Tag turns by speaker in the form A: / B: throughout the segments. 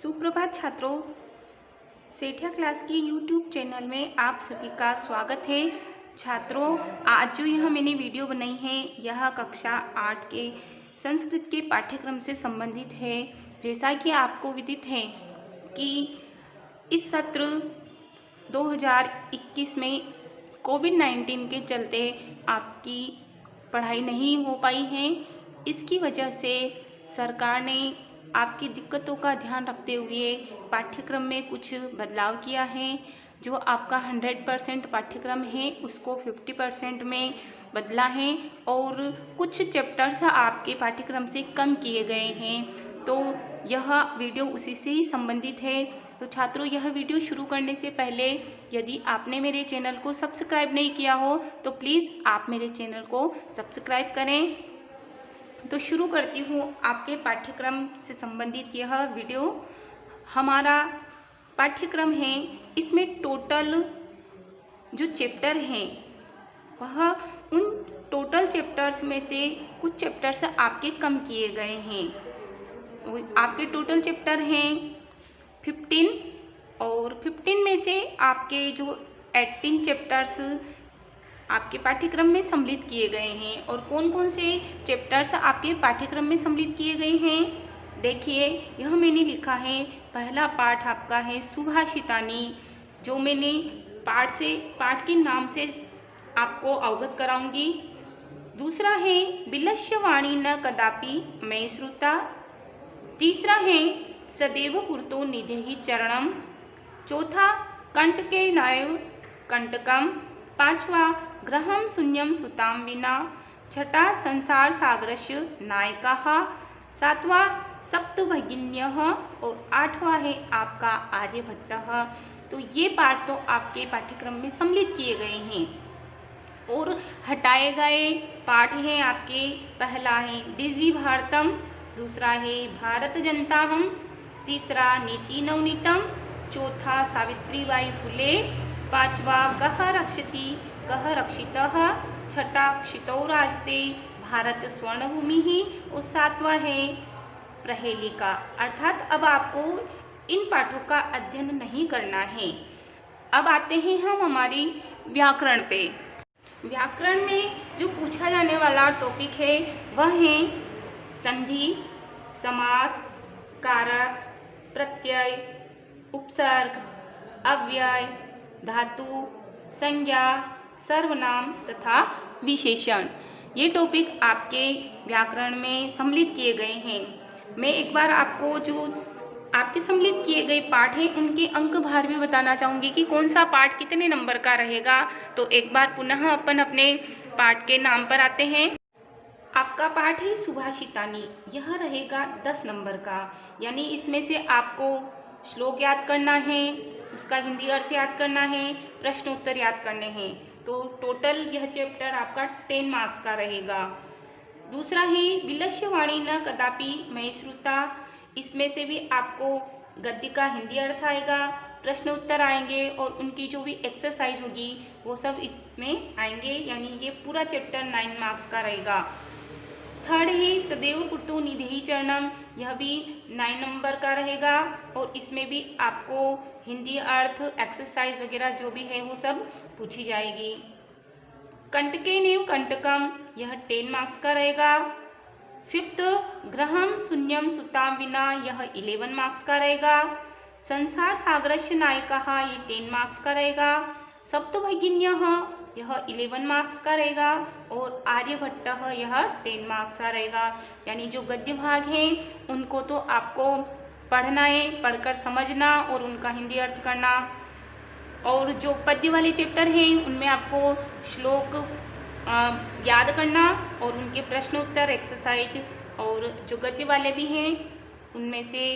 A: सुप्रभात छात्रों, सेठिया क्लास की यूट्यूब चैनल में आप सभी का स्वागत है। छात्रों, आज जो यह मैंने वीडियो बनाई है यह कक्षा 8 के संस्कृत के पाठ्यक्रम से संबंधित है। जैसा कि आपको विदित है कि इस सत्र 2021 में कोविड-19 के चलते आपकी पढ़ाई नहीं हो पाई है। इसकी वजह से सरकार ने आपकी दिक्कतों का ध्यान रखते हुए पाठ्यक्रम में कुछ बदलाव किया है। जो आपका 100% पाठ्यक्रम है उसको 50% में बदला है और कुछ चैप्टर्स आपके पाठ्यक्रम से कम किए गए हैं। तो यह वीडियो उसी से ही संबंधित है। तो छात्रों, यह वीडियो शुरू करने से पहले यदि आपने मेरे चैनल को सब्सक्राइब नहीं किया हो तो प्लीज़ आप मेरे चैनल को सब्सक्राइब करें। तो शुरू करती हूँ आपके पाठ्यक्रम से संबंधित यह वीडियो। हमारा पाठ्यक्रम है, इसमें टोटल जो चैप्टर हैं वह उन टोटल चैप्टर्स में से कुछ चैप्टर्स आपके कम किए गए हैं। आपके टोटल चैप्टर हैं 15 और 15 में से आपके जो 18 चैप्टर्स आपके पाठ्यक्रम में सम्मिलित किए गए हैं। और कौन कौन से चैप्टर्स आपके पाठ्यक्रम में सम्मिलित किए गए हैं, देखिए यह मैंने लिखा है। पहला पाठ आपका है सुभाषितानी, जो मैंने पाठ के नाम से आपको अवगत कराऊंगी। दूसरा है विलस्य वाणी न कदापि मयि श्रुता। तीसरा है सदैव पुरतो निधेहि चरणम। चौथा कंटके नायव कंटकम। पांचवा ग्रहम शून्यम सुताम विना। छठा संसार सागरस्य नायकाः। सातवां सप्तभगिन्यः और आठवां है आपका आर्यभट्टः। तो ये पाठ तो आपके पाठ्यक्रम में सम्मिलित किए गए हैं। और हटाए गए पाठ हैं आपके, पहला है डिजी भारतम, दूसरा है भारत जनताहम, तीसरा नीति नवनीतम, चौथा सावित्रीबाई फुले, पांचवा कः रक्षति कः रक्षितः, छठा क्षितौ राजते भारत स्वर्णभूमि और सातवां है प्रहेलिका। अर्थात अब आपको इन पाठों का अध्ययन नहीं करना है। अब आते हैं हम हमारी व्याकरण पे। व्याकरण में जो पूछा जाने वाला टॉपिक है वह है संधि, समास, कारक, प्रत्यय, उपसर्ग, अव्यय, धातु, संज्ञा, सर्वनाम तथा विशेषण। ये टॉपिक आपके व्याकरण में सम्मिलित किए गए हैं। मैं एक बार आपको जो आपके सम्मिलित किए गए पाठ हैं उनके अंक भार भी बताना चाहूँगी कि कौन सा पाठ कितने नंबर का रहेगा। तो एक बार पुनः अपन अपने पाठ के नाम पर आते हैं। आपका पाठ है सुभाषितानी, यह रहेगा 10 नंबर का। यानी इसमें से आपको श्लोक याद करना है, उसका हिंदी अर्थ याद करना है, प्रश्न उत्तर याद करने हैं। तो टोटल यह चैप्टर आपका 10 मार्क्स का रहेगा। दूसरा है विलस्य वाणी न कदापि मयि श्रुता। इसमें से भी आपको गद्य का हिंदी अर्थ आएगा, प्रश्न उत्तर आएंगे और उनकी जो भी एक्सरसाइज होगी वो सब इसमें आएंगे। यानी ये पूरा चैप्टर 9 मार्क्स का रहेगा। थर्ड है सदैव पुरतो निधेहि चरणम, यह भी 9 नंबर का रहेगा और इसमें भी आपको हिंदी अर्थ, एक्सरसाइज वगैरह जो भी है वो सब पूछी जाएगी। कंटके नेव कंटकम, यह 10 मार्क्स का रहेगा। फिफ्थ ग्रहम शून्यम सुताम विना, यह 11 मार्क्स का रहेगा। संसार सागरस्य नायकाः, ये 10 मार्क्स का रहेगा। सप्तभगिन्यः, यह 11 मार्क्स का रहेगा और आर्यभट्टः यह 10 मार्क्स का रहेगा। यानी जो गद्य भाग हैं उनको तो आपको पढ़ना है, पढ़कर समझना और उनका हिंदी अर्थ करना। और जो पद्य वाले चैप्टर हैं उनमें आपको श्लोक याद करना और उनके प्रश्न उत्तर, एक्सरसाइज। और जो गद्य वाले भी हैं उनमें से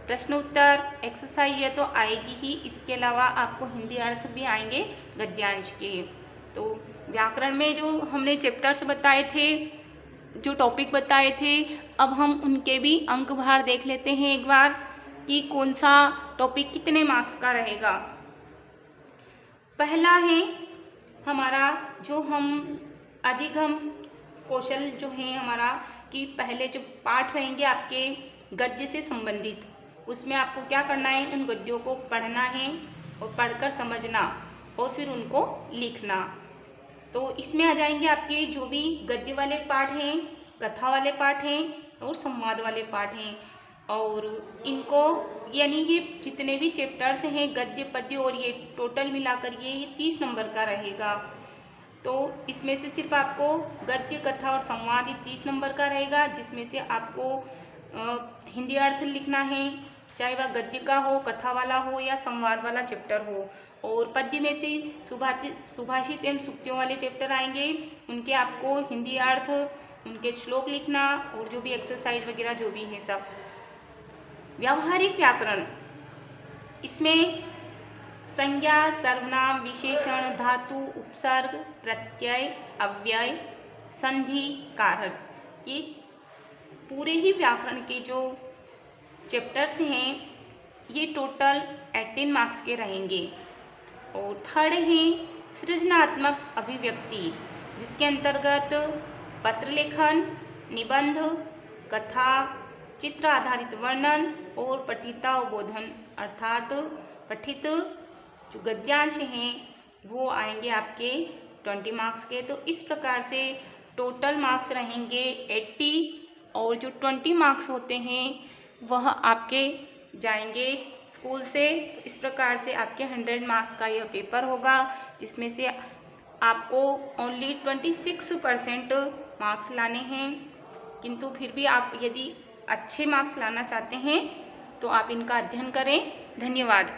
A: प्रश्न उत्तर, एक्सरसाइज ये तो आएगी ही, इसके अलावा आपको हिंदी अर्थ भी आएंगे गद्यांश के। तो व्याकरण में जो हमने चैप्टर्स बताए थे, जो टॉपिक बताए थे, अब हम उनके भी अंक भार देख लेते हैं एक बार कि कौन सा टॉपिक कितने मार्क्स का रहेगा। पहला है हमारा जो हम अधिगम कौशल जो है हमारा, कि पहले जो पाठ रहेंगे आपके गद्य से संबंधित, उसमें आपको क्या करना है, उन गद्यों को पढ़ना है और पढ़कर समझना और फिर उनको लिखना। तो इसमें आ जाएंगे आपके जो भी गद्य वाले पाठ हैं, कथा वाले पाठ हैं और संवाद वाले पाठ हैं। और इनको यानी ये जितने भी चैप्टर्स हैं गद्य पद्य और ये टोटल मिलाकर ये 30 नंबर का रहेगा। तो इसमें से सिर्फ आपको गद्य कथा और संवाद ये 30 नंबर का रहेगा, जिसमें से आपको हिंदी अर्थ लिखना है, चाहे वह गद्य का हो, कथा वाला हो या संवाद वाला चैप्टर हो। और पद्य में से सुभाषित एवं सूक्तियों वाले चैप्टर आएंगे, उनके आपको हिंदी अर्थ, उनके श्लोक लिखना और जो भी एक्सरसाइज वगैरह जो भी है सब। व्यावहारिक व्याकरण, इसमें संज्ञा, सर्वनाम, विशेषण, धातु, उपसर्ग, प्रत्यय, अव्यय, संधि, कारक, ये पूरे ही व्याकरण के जो चैप्टर्स हैं ये टोटल 18 मार्क्स के रहेंगे। और थर्ड है सृजनात्मक अभिव्यक्ति, जिसके अंतर्गत पत्र लेखन, निबंध, कथा, चित्र आधारित वर्णन और पठितावबोधन अर्थात पठित जो गद्यांश हैं वो आएंगे आपके 20 मार्क्स के। तो इस प्रकार से टोटल मार्क्स रहेंगे 80 और जो 20 मार्क्स होते हैं वह आपके जाएंगे स्कूल से। तो इस प्रकार से आपके 100 मार्क्स का यह पेपर होगा, जिसमें से आपको ओनली 26% मार्क्स लाने हैं। किंतु फिर भी आप यदि अच्छे मार्क्स लाना चाहते हैं तो आप इनका अध्ययन करें। धन्यवाद।